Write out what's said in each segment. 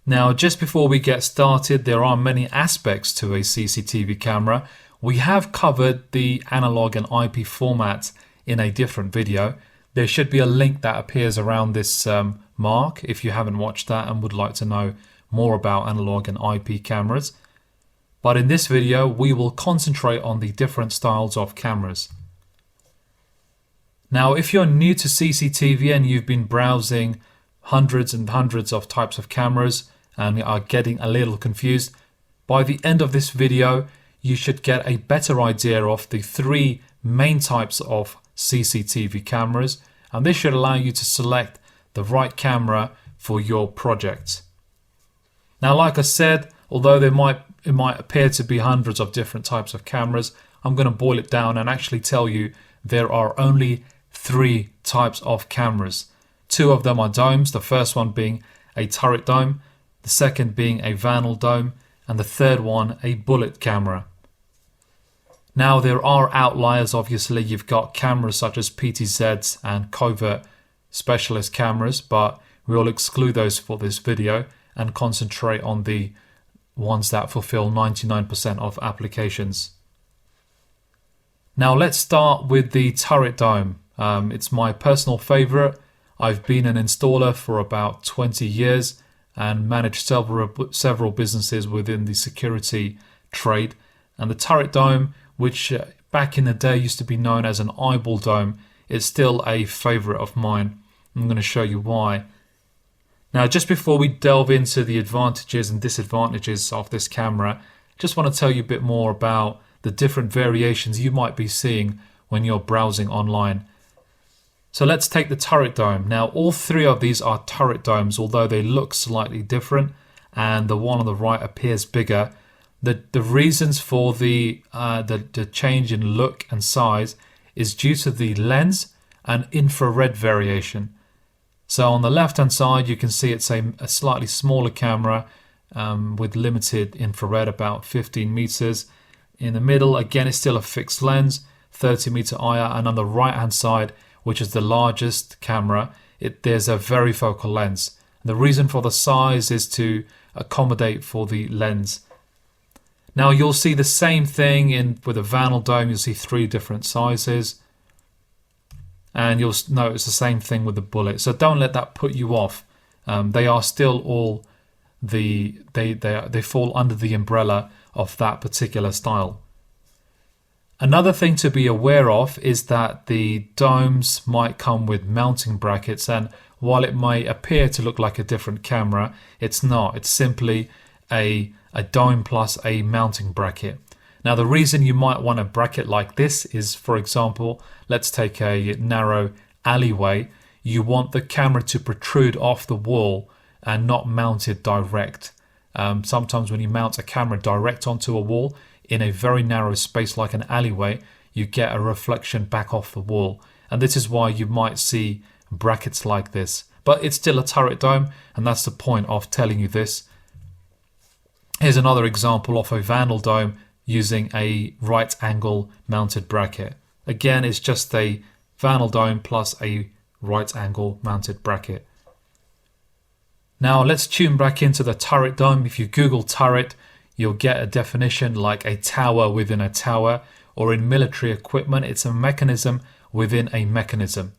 Now, just before we get started, there are many aspects to a CCTV camera. We have covered the analog and IP format in a different video. There should be a link that appears around this mark if you haven't watched that and would like to know more about analog and IP cameras. But in this video, we will concentrate on the different styles of cameras. Now, if you're new to CCTV and you've been browsing hundreds and hundreds of types of cameras and are getting a little confused, by the end of this video, you should get a better idea of the three main types of CCTV cameras, and this should allow you to select the right camera for your project. Now, like I said, although it might appear to be hundreds of different types of cameras, I'm going to boil it down and actually tell you there are only three types of cameras. Two of them are domes, the first one being a turret dome, the second being a vanal dome, and the third one a bullet camera. Now, there are outliers. Obviously, you've got cameras such as PTZs and covert specialist cameras, but we'll exclude those for this video and concentrate on the ones that fulfill 99% of applications. Now, let's start with the turret dome. It's my personal favorite. I've been an installer for about 20 years and managed several businesses within the security trade. And the turret dome, which back in the day used to be known as an eyeball dome, is still a favorite of mine. I'm going to show you why. Now, just before we delve into the advantages and disadvantages of this camera, just want to tell you a bit more about the different variations you might be seeing when you're browsing online. So let's take the turret dome. Now, all three of these are turret domes, although they look slightly different, and the one on the right appears bigger. The reasons for the change in look and size is due to the lens and infrared variation. So on the left hand side, you can see it's a slightly smaller camera with limited infrared, about 15 meters. In the middle, again, it's still a fixed lens, 30 meter IR, and on the right hand side, which is the largest camera, there's a varifocal lens. The reason for the size is to accommodate for the lens. Now, you'll see the same thing with a vanal dome. You'll see three different sizes, and you'll notice the same thing with the bullet. So don't let that put you off. They are still all they fall under the umbrella of that particular style. Another thing to be aware of is that the domes might come with mounting brackets, and while it may appear to look like a different camera, it's not. It's simply a dome plus a mounting bracket. Now, the reason you might want a bracket like this is, for example, let's take a narrow alleyway. You want the camera to protrude off the wall and not mounted direct. Sometimes when you mount a camera direct onto a wall in a very narrow space like an alleyway, you get a reflection back off the wall. And this is why you might see brackets like this. But it's still a turret dome, and that's the point of telling you this. Here's another example of a vanal dome using a right angle mounted bracket. Again, it's just a vanal dome plus a right angle mounted bracket. Now let's tune back into the turret dome. If you Google turret, you'll get a definition like a tower within a tower, or in military equipment, it's a mechanism within a mechanism.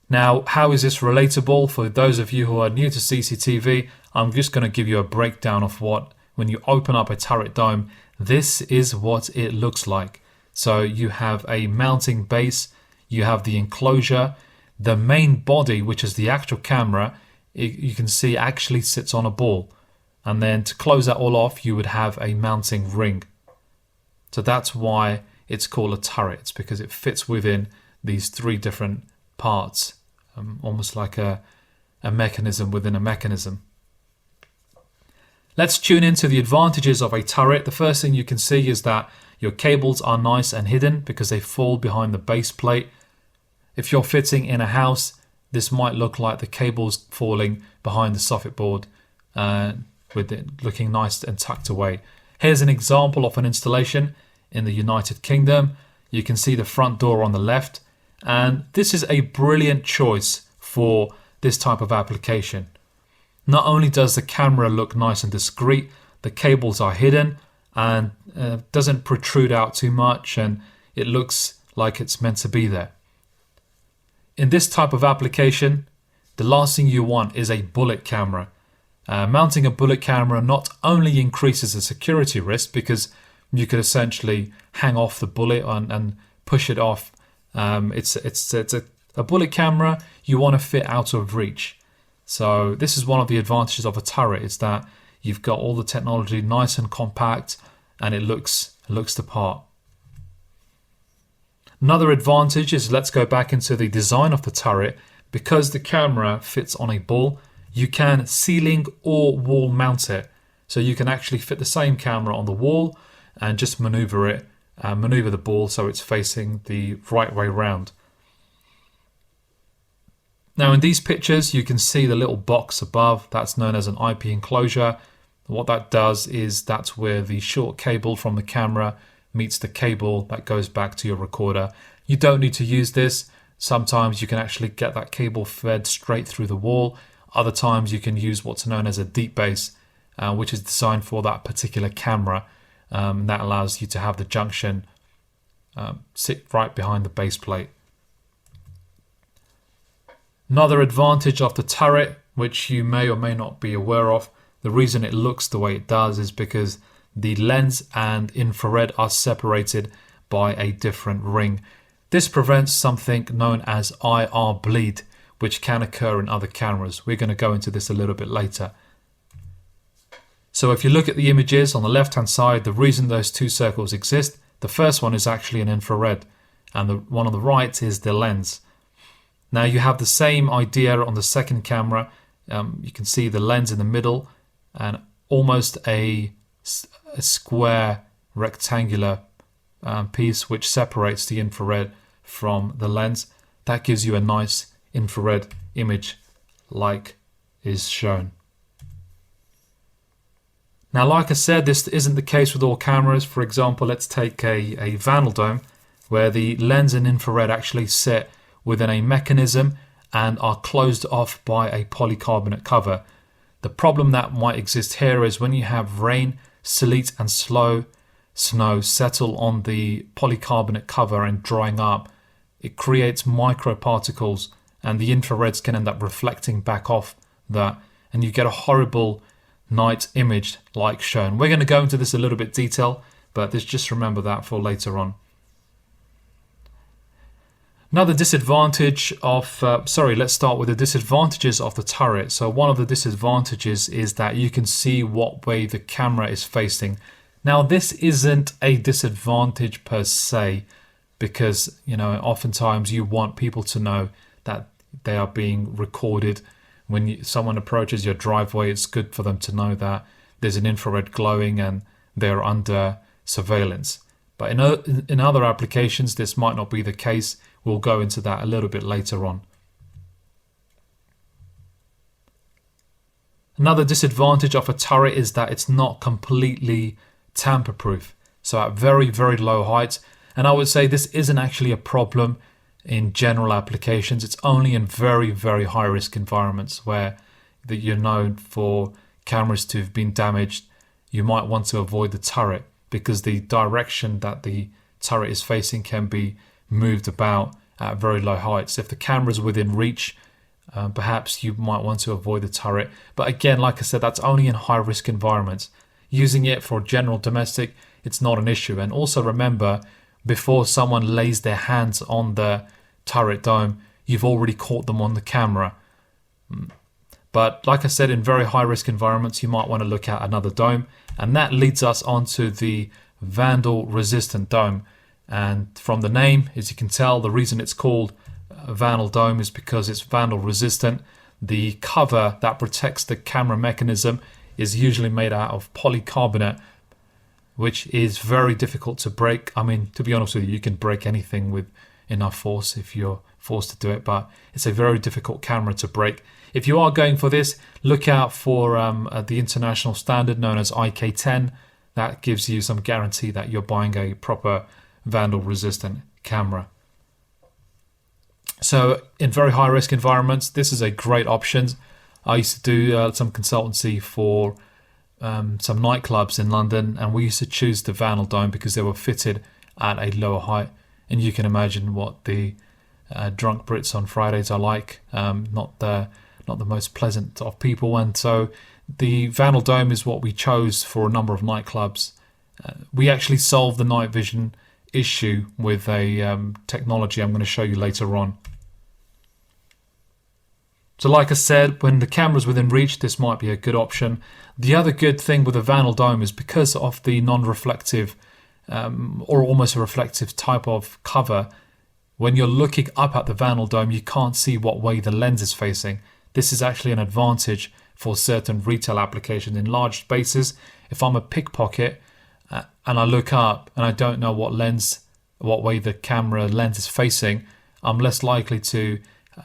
Now, how is this relatable? For those of you who are new to CCTV, I'm just going to give you a breakdown of when you open up a turret dome, this is what it looks like. So you have a mounting base, you have the enclosure, the main body, which is the actual camera, you can see actually sits on a ball. And then to close that all off, you would have a mounting ring. So that's why it's called a turret. It's because it fits within these three different parts, almost like a mechanism within a mechanism. Let's tune into the advantages of a turret. The first thing you can see is that your cables are nice and hidden because they fall behind the base plate. If you're fitting in a house, this might look like the cables falling behind the soffit board, with it looking nice and tucked away. Here's an example of an installation in the United Kingdom. You can see the front door on the left, and this is a brilliant choice for this type of application. Not only does the camera look nice and discreet, the cables are hidden and doesn't protrude out too much, and it looks like it's meant to be there. In this type of application, the last thing you want is a bullet camera. Mounting a bullet camera not only increases the security risk because you could essentially hang off the bullet and push it off. It's a bullet camera you want to fit out of reach. So this is one of the advantages of a turret, is that you've got all the technology nice and compact, and it looks the part. Another advantage is, let's go back into the design of the turret. Because the camera fits on a ball, you can ceiling or wall mount it. So you can actually fit the same camera on the wall and just maneuver the ball so it's facing the right way round. Now in these pictures you can see the little box above, that's known as an IP enclosure. What that does is that's where the short cable from the camera meets the cable that goes back to your recorder. You don't need to use this. Sometimes you can actually get that cable fed straight through the wall. Other times you can use what's known as a deep base, which is designed for that particular camera. That allows you to have the junction sit right behind the base plate. Another advantage of the turret, which you may or may not be aware of, the reason it looks the way it does is because the lens and infrared are separated by a different ring. This prevents something known as IR bleed, which can occur in other cameras. We're going to go into this a little bit later. So if you look at the images on the left hand side, the reason those two circles exist, the first one is actually an infrared, and the one on the right is the lens. Now you have the same idea on the second camera. You can see the lens in the middle and almost a square rectangular piece which separates the infrared from the lens. That gives you a nice infrared image like is shown. Now like I said, this isn't the case with all cameras. For example, let's take a Vandal dome where the lens and infrared actually sit within a mechanism and are closed off by a polycarbonate cover. The problem that might exist here is when you have rain, sleet and snow settle on the polycarbonate cover and drying up, it creates microparticles, and the infrareds can end up reflecting back off that, and you get a horrible night image like shown. We're going to go into this a little bit detail, but just remember that for later on. Another disadvantage of, let's start with the disadvantages of the turret. So one of the disadvantages is that you can see what way the camera is facing. Now this isn't a disadvantage per se, because oftentimes you want people to know that they are being recorded. When someone approaches your driveway, it's good for them to know that there's an infrared glowing and they're under surveillance. But in other applications, this might not be the case. We'll go into that a little bit later on. Another disadvantage of a turret is that it's not completely tamper-proof. So at very, very low heights, and I would say this isn't actually a problem in general applications. It's only in very, very high-risk environments where you're known for cameras to have been damaged. You might want to avoid the turret because the direction that the turret is facing can be moved about at very low heights. If the camera is within reach, perhaps you might want to avoid the turret. But again, like I said, that's only in high-risk environments. Using it for general domestic, it's not an issue. And also remember, before someone lays their hands on the turret dome, you've already caught them on the camera. But like I said, in very high-risk environments, you might want to look at another dome. And that leads us onto the vandal-resistant dome. And from the name, as you can tell, the reason it's called a Vandal dome is because it's vandal resistant. The cover that protects the camera mechanism is usually made out of polycarbonate, which is very difficult to break. I mean, to be honest with you can break anything with enough force if you're forced to do it, but it's a very difficult camera to break. If you are going for this, look out for the international standard known as IK10. That gives you some guarantee that you're buying a proper vandal resistant camera. So in very high risk environments, this is a great option. I used to do some consultancy for some nightclubs in London, and we used to choose the Vanel Dome because they were fitted at a lower height. And you can imagine what the drunk Brits on Fridays are like. Not the most pleasant of people, and so the Vanel Dome is what we chose for a number of nightclubs. We actually solved the night vision issue with a technology I'm going to show you later on. So like I said, when the camera's within reach, this might be a good option. The other good thing with the Vanel Dome is because of the non-reflective or almost a reflective type of cover, when you're looking up at the Vanel Dome, you can't see what way the lens is facing. This is actually an advantage for certain retail applications in large spaces. If I'm a pickpocket and I look up and I don't know what way the camera lens is facing, I'm less likely to,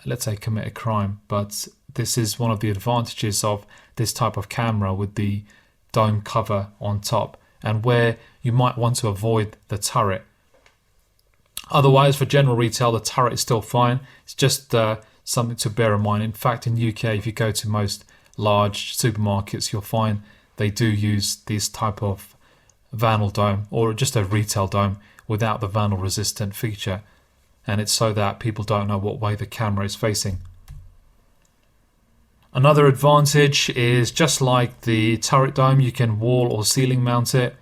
let's say, commit a crime. But this is one of the advantages of this type of camera with the dome cover on top, and where you might want to avoid the turret. Otherwise, for general retail, the turret is still fine. It's just something to bear in mind. In fact, in the UK, if you go to most large supermarkets, you'll find they do use this type of Vanel Dome, or just a retail dome without the Vanel resistant feature. And it's so that people don't know what way the camera is facing. Another advantage is, just like the turret dome, you can wall or ceiling mount it.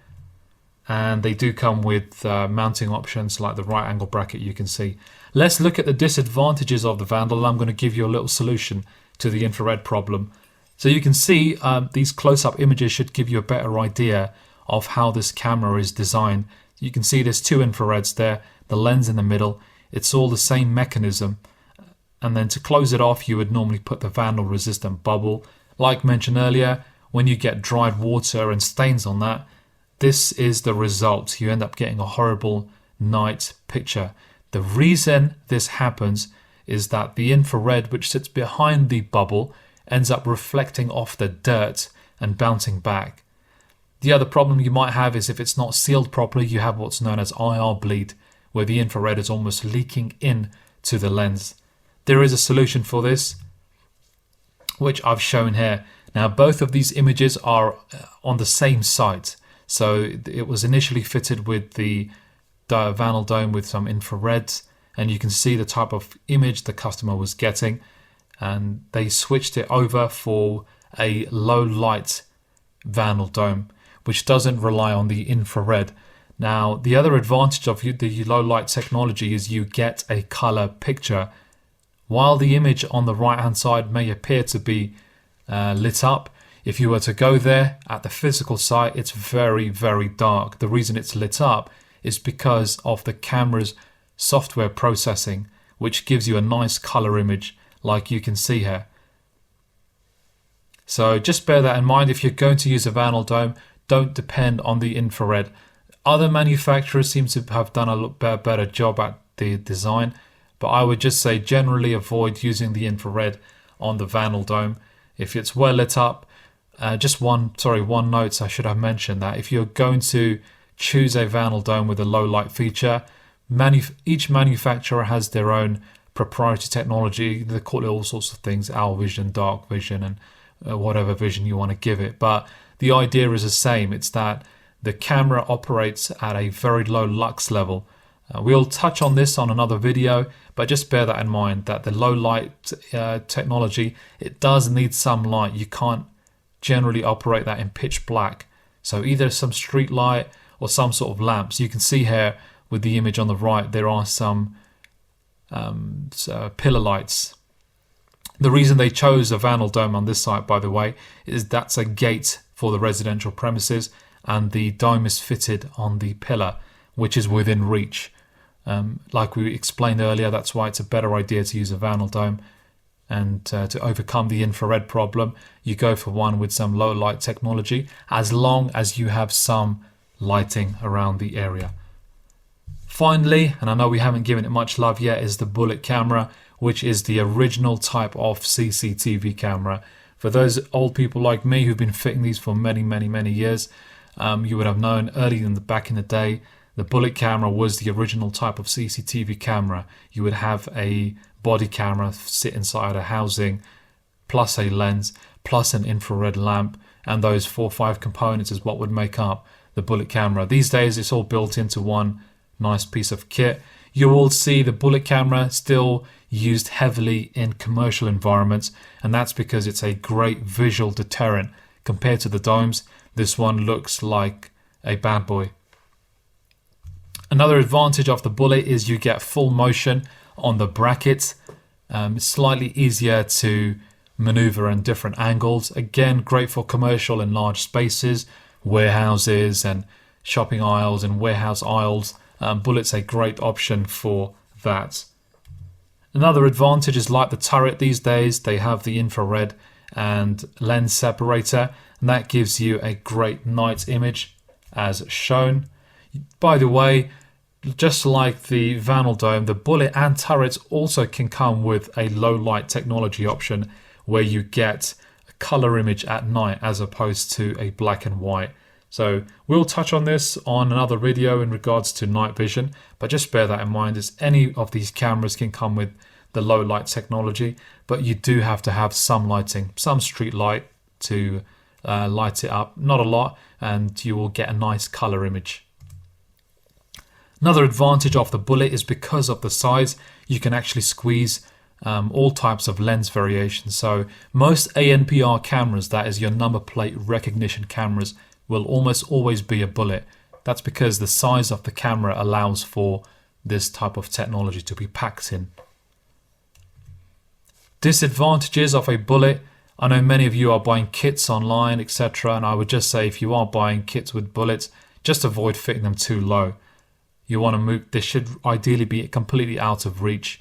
And they do come with mounting options like the right angle bracket you can see. Let's look at the disadvantages of the Vanel. I'm going to give you a little solution to the infrared problem. So you can see these close-up images should give you a better idea of how this camera is designed. You can see there's two infrareds there, the lens in the middle. It's all the same mechanism. And then to close it off, you would normally put the Vanel resistant bubble. Like mentioned earlier, when you get dried water and stains on that, this is the result. You end up getting a horrible night picture. The reason this happens is that the infrared, which sits behind the bubble, ends up reflecting off the dirt and bouncing back. The other problem you might have is if it's not sealed properly, you have what's known as IR bleed, where the infrared is almost leaking in to the lens. There is a solution for this, which I've shown here. Now, both of these images are on the same site. So it was initially fitted with the Vanel Dome with some infrareds, and you can see the type of image the customer was getting, and they switched it over for a low light Vanel Dome, which doesn't rely on the infrared. Now, the other advantage of the low light technology is you get a color picture. While the image on the right hand side may appear to be lit up, if you were to go there at the physical site, it's very, very dark. The reason it's lit up is because of the camera's software processing, which gives you a nice color image like you can see here. So just bear that in mind. If you're going to use a Vanel Dome, don't depend on the infrared. Other manufacturers seem to have done a better job at the design, but I would just say generally avoid using the infrared on the Vanel Dome. If it's well lit up, one note I should have mentioned that if you're going to choose a Vanel Dome with a low light feature, each manufacturer has their own proprietary technology. They call it all sorts of things, owl vision, dark vision, and whatever vision you want to give it. But the idea is the same. It's that the camera operates at a very low lux level. We'll touch on this on another video, but just bear that in mind, that the low light technology, it does need some light. You can't generally operate that in pitch black. So either some street light or some sort of lamps. You can see here with the image on the right, there are some pillar lights. The reason they chose a Vanel Dome on this site, by the way, is that's a gate for the residential premises, and the dome is fitted on the pillar, which is within reach. Like we explained earlier, that's why it's a better idea to use a Vanel Dome. And to overcome the infrared problem, you go for one with some low light technology, as long as you have some lighting around the area. Finally, and I know we haven't given it much love yet, is the bullet camera, which is the original type of CCTV camera. For those old people like me who've been fitting these for many, many, many years, you would have known back in the day, the bullet camera was the original type of CCTV camera. You would have a body camera sit inside a housing plus a lens, plus an infrared lamp, and those 4 or 5 components is what would make up the bullet camera. These days it's all built into one nice piece of kit. You will see the bullet camera still used heavily in commercial environments, and that's because it's a great visual deterrent. Compared to the domes, this one looks like a bad boy. Another advantage of the bullet is you get full motion on the brackets. It's slightly easier to maneuver in different angles. Again, great for commercial and large spaces, warehouses and shopping aisles and warehouse aisles. Bullet's a great option for that. Another advantage is like the turret these days, they have the infrared and lens separator, and that gives you a great night image as shown. By the way, just like the Vanel Dome, the bullet and turrets also can come with a low light technology option where you get a color image at night as opposed to a black and white. So we'll touch on this on another video in regards to night vision, but just bear that in mind, as any of these cameras can come with the low light technology, but you do have to have some lighting, some street light to light it up, not a lot, and you will get a nice color image. Another advantage of the bullet is because of the size, you can actually squeeze all types of lens variations. So most ANPR cameras, that is your number plate recognition cameras, will almost always be a bullet. That's because the size of the camera allows for this type of technology to be packed in. Disadvantages of a bullet. I know many of you are buying kits online, etc., and I would just say if you are buying kits with bullets, just avoid fitting them too low. You want to move, this should ideally be completely out of reach,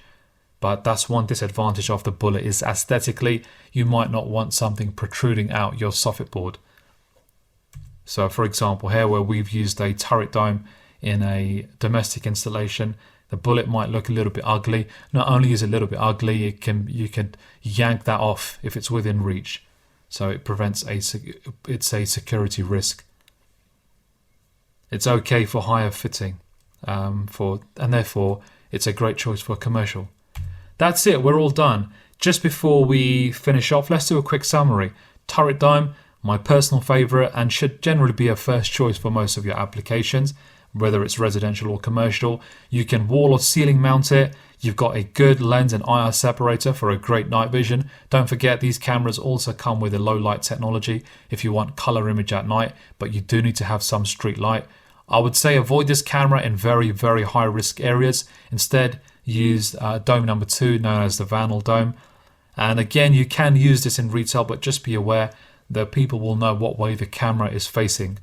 but that's one disadvantage of the bullet, is aesthetically you might not want something protruding out your soffit board. So for example here, where we've used a turret dome in a domestic installation, the bullet might look a little bit ugly. Not only is it a little bit ugly, you can yank that off if it's within reach. So it prevents it's a security risk. It's okay for higher fitting, and therefore it's a great choice for commercial. That's it, we're all done. Just before we finish off, let's do a quick summary. Turret dome, my personal favorite, and should generally be a first choice for most of your applications, whether it's residential or commercial. You can wall or ceiling mount it. You've got a good lens and IR separator for a great night vision. Don't forget, these cameras also come with a low light technology if you want color image at night, but you do need to have some street light. I would say avoid this camera in very, very high risk areas. Instead, use dome number 2, known as the Vanel Dome. And again, you can use this in retail, but just be aware that people will know what way the camera is facing.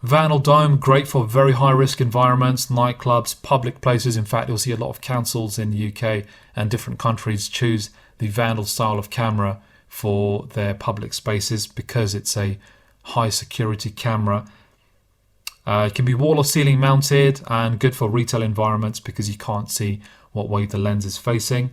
Vanel Dome, great for very high risk environments, nightclubs, public places. In fact, you'll see a lot of councils in the UK and different countries choose the Vanel style of camera for their public spaces because it's a high security camera. It can be wall or ceiling mounted and good for retail environments because you can't see what way the lens is facing.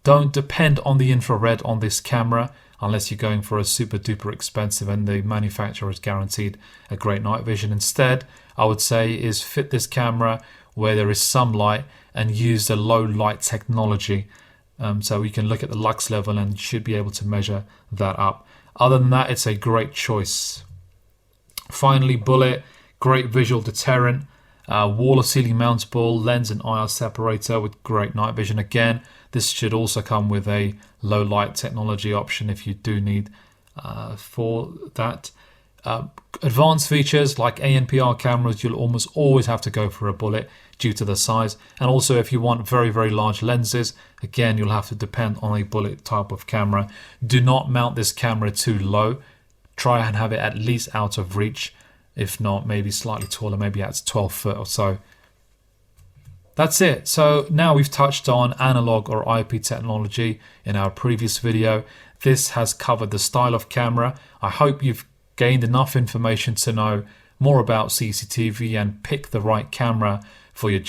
Don't depend on the infrared on this camera unless you're going for a super duper expensive and the manufacturer is guaranteed a great night vision. Instead, I would say is fit this camera where there is some light and use the low light technology. So we can look at the lux level and should be able to measure that up. Other than that, it's a great choice. Finally, bullet, great visual deterrent, wall or ceiling mountable, lens and IR separator with great night vision. Again, this should also come with a low light technology option if you do need for that. Advanced features like ANPR cameras, you'll almost always have to go for a bullet due to the size. And also if you want very, very large lenses, again, you'll have to depend on a bullet type of camera. Do not mount this camera too low. Try and have it at least out of reach. If not, maybe slightly taller, maybe at 12 foot or so. That's it. So now we've touched on analog or IP technology in our previous video. This has covered the style of camera. I hope you've gained enough information to know more about CCTV and pick the right camera for your job.